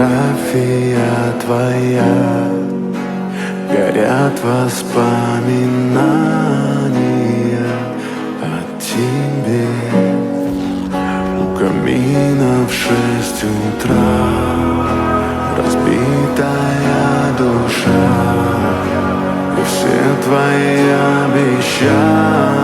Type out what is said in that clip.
фотография твоя, горят воспоминания о тебе. У камина в 6 утра разбитая душа, и все твои обещания